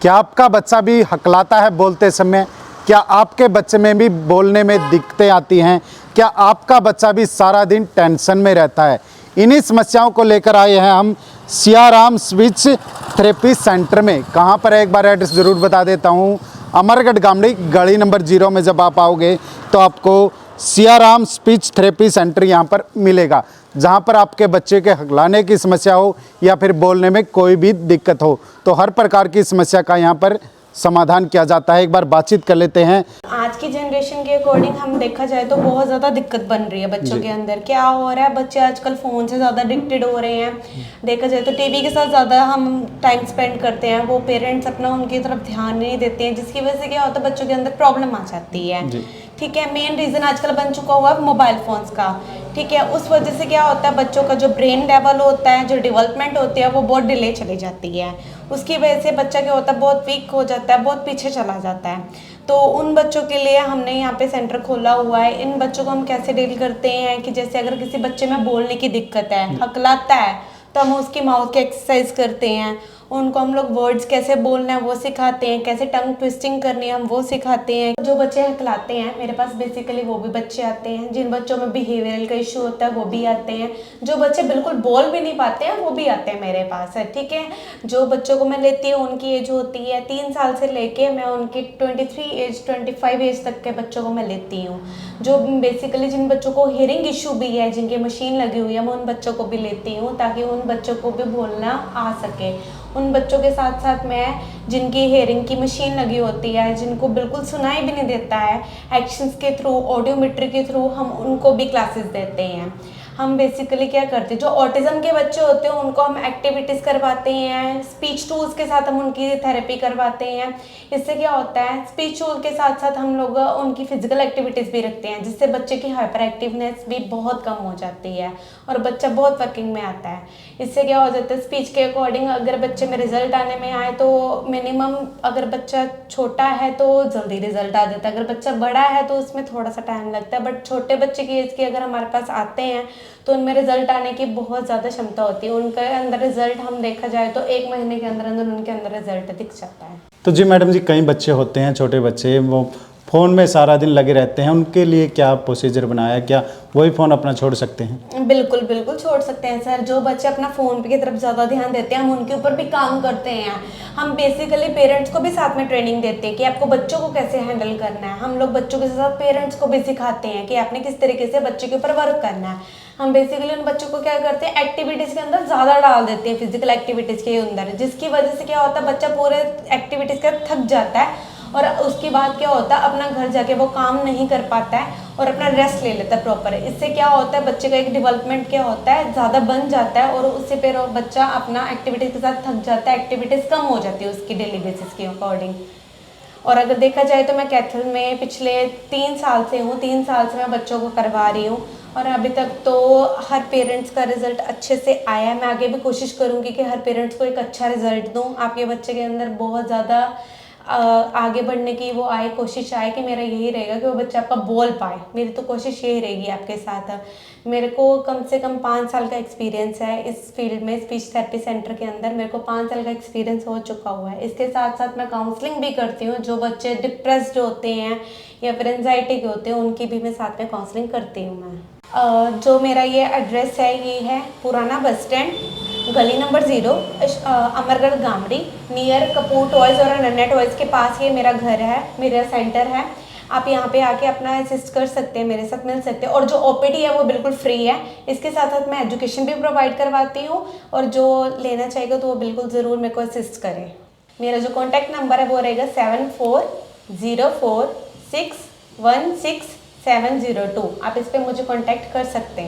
क्या आपका बच्चा भी हकलाता है बोलते समय? क्या आपके बच्चे में भी बोलने में दिक्कतें आती हैं? क्या आपका बच्चा भी सारा दिन टेंशन में रहता है? इन्हीं समस्याओं को लेकर आए हैं हम सियाराम स्पीच थेरेपी सेंटर में। कहाँ पर है एक बार एड्रेस ज़रूर बता देता हूँ। अमरगढ़ गामड़ी गली नंबर 0 में जब आप आओगे तो आपको सियाराम स्पीच थेरेपी सेंटर यहाँ पर मिलेगा, जहाँ पर आपके बच्चे के हकलाने की समस्या हो या फिर बोलने में कोई भी दिक्कत हो, तो हर प्रकार की समस्या का यहाँ पर समाधान किया जाता है। एक बार बातचीत कर लेते हैं। आज की जनरेशन के अकॉर्डिंग हम देखा जाए तो बहुत ज़्यादा दिक्कत बन रही है बच्चों के अंदर। क्या हो रहा है, बच्चे आजकल फ़ोन से ज़्यादा एडिक्टेड हो रहे हैं। देखा जाए तो टीवी के साथ ज़्यादा हम टाइम स्पेंड करते हैं, वो पेरेंट्स अपना उनकी तरफ ध्यान नहीं देते हैं, जिसकी वजह से क्या होता है बच्चों के अंदर प्रॉब्लम आ जाती है। ठीक है, मेन रीज़न आजकल बन चुका हुआ है मोबाइल फ़ोन्स का। ठीक है, उस वजह से क्या होता है बच्चों का जो ब्रेन लेवल होता है, जो डेवलपमेंट होती है, वो बहुत डिले चली जाती है। उसकी वजह से बच्चा क्या होता है बहुत वीक हो जाता है, बहुत पीछे चला जाता है। तो उन बच्चों के लिए हमने यहाँ पे सेंटर खोला हुआ है। इन बच्चों को हम कैसे डील करते हैं कि जैसे अगर किसी बच्चे में बोलने की दिक्कत है, हकलाता है, तो हम उसकी माउथ की एक्सरसाइज करते हैं। उनको हम लोग वर्ड्स कैसे बोलना है वो सिखाते हैं, कैसे टंग ट्विस्टिंग करनी है हम वो सिखाते हैं। जो बच्चे हकलाते हैं मेरे पास बेसिकली वो भी बच्चे आते हैं। जिन बच्चों में बिहेवियरल का इशू होता है वो भी आते हैं। जो बच्चे बिल्कुल बोल भी नहीं पाते हैं वो भी आते हैं मेरे पास है। ठीक है, जो बच्चों को मैं लेती हूँ उनकी एज होती है 3 साल से लेके मैं उनकी 23 एज 25 एज तक के बच्चों को मैं लेती हूँ। जो बेसिकली जिन बच्चों को हियरिंग इशू भी है, जिनकी मशीन लगी हुई है, मैं उन बच्चों को भी लेती हूँ ताकि उन बच्चों को भी बोलना आ सके। उन बच्चों के साथ साथ मैं जिनकी हेयरिंग की मशीन लगी होती है, जिनको बिल्कुल सुनाई भी नहीं देता है, एक्शंस के थ्रू, ऑडियोमेट्री के थ्रू हम उनको भी क्लासेस देते हैं। हम बेसिकली क्या करते हैं, जो ऑटिज्म के बच्चे होते हैं उनको हम एक्टिविटीज़ करवाते हैं, स्पीच टूल्स के साथ हम उनकी थेरेपी करवाते हैं। इससे क्या होता है स्पीच टूल के साथ साथ हम लोग उनकी फिजिकल एक्टिविटीज़ भी रखते हैं, जिससे बच्चे की हाइपर एक्टिवनेस भी बहुत कम हो जाती है और बच्चा बहुत वर्किंग में आता है। इससे क्या हो जाता है स्पीच के अकॉर्डिंग अगर बच्चे में रिजल्ट आने में आए तो मिनिमम, अगर बच्चा छोटा है तो जल्दी रिजल्ट आ जाता है, अगर बच्चा बड़ा है तो उसमें थोड़ा सा टाइम लगता है। बट छोटे बच्चे की एज के अगर हमारे पास आते हैं तो उनमें रिजल्ट आने की बहुत ज़्यादा क्षमता होती है। उनके अंदर रिजल्ट हम देखा जाए तो 1 महीने के अंदर अंदर उनके अंदर रिजल्ट दिख जाता है। तो जी मैडम जी, कई बच्चे होते हैं, छोटे बच्चे, वो फ़ोन में सारा दिन लगे रहते हैं, उनके लिए क्या प्रोसीजर बनाया? क्या वही फ़ोन अपना छोड़ सकते हैं? बिल्कुल बिल्कुल छोड़ सकते हैं सर। जो बच्चे अपना फ़ोन की तरफ ज़्यादा ध्यान देते हैं हम उनके ऊपर भी काम करते हैं। हम बेसिकली पेरेंट्स को भी साथ में ट्रेनिंग देते हैं कि आपको बच्चों को कैसे हैंडल करना है। हम लोग बच्चों के साथ पेरेंट्स को भी सिखाते हैं कि आपने किस तरीके से बच्चे के ऊपर वर्क करना है। हम बेसिकली उन बच्चों को क्या करते हैं एक्टिविटीज़ के अंदर ज़्यादा डाल देते हैं, फिजिकल एक्टिविटीज़ के अंदर, जिसकी वजह से क्या होता है बच्चा पूरे एक्टिविटीज़ का थक जाता है और उसके बाद क्या होता है अपना घर जाके वो काम नहीं कर पाता है और अपना रेस्ट ले लेता है प्रॉपर। इससे क्या होता है बच्चे का एक डेवलपमेंट क्या होता है ज़्यादा बन जाता है और उससे फिर बच्चा अपना एक्टिविटीज़ के साथ थक जाता है, एक्टिविटीज़ कम हो जाती है उसकी डेली बेसिस के अकॉर्डिंग। और अगर देखा जाए तो मैं कैथल में पिछले 3 साल से हूँ, 3 साल से मैं बच्चों को करवा रही हूँ और अभी तक तो हर पेरेंट्स का रिज़ल्ट अच्छे से आया है। मैं आगे भी कोशिश करूँगी कि हर पेरेंट्स को एक अच्छा रिज़ल्ट दूँ। आपके बच्चे के अंदर बहुत ज़्यादा आगे बढ़ने की वो आए, कोशिश आए कि मेरा यही रहेगा कि वो बच्चा आपका बोल पाए। मेरी तो कोशिश यही रहेगी आपके साथ। मेरे को कम से कम 5 साल का एक्सपीरियंस है इस फील्ड में, स्पीच थेरेपी सेंटर के अंदर मेरे को 5 साल का एक्सपीरियंस हो चुका हुआ है। इसके साथ साथ मैं काउंसलिंग भी करती हूँ। जो बच्चे डिप्रेस्ड होते हैं या फिर एंजाइटी के होते हैं उनकी भी मैं साथ में काउंसलिंग करती हूँ मैं। जो मेरा ये एड्रेस है ये है पुराना बस स्टैंड, गली number 0, Amargarh Gamdi, near Kapoor toys और अनन्या टॉयज़ के पास ये मेरा घर है, मेरा सेंटर है। आप यहाँ पे आके अपना असिस्ट कर सकते हैं, मेरे साथ मिल सकते हैं और जो ओपीडी है वो बिल्कुल फ्री है। इसके साथ साथ मैं एजुकेशन भी प्रोवाइड करवाती हूँ और जो लेना चाहेगा तो वो बिल्कुल ज़रूर मेरे को असिस्ट करें। मेरा जो कॉन्टैक्ट नंबर है वो रहेगा 7404616702। आप इस पर मुझे कॉन्टैक्ट कर सकते हैं।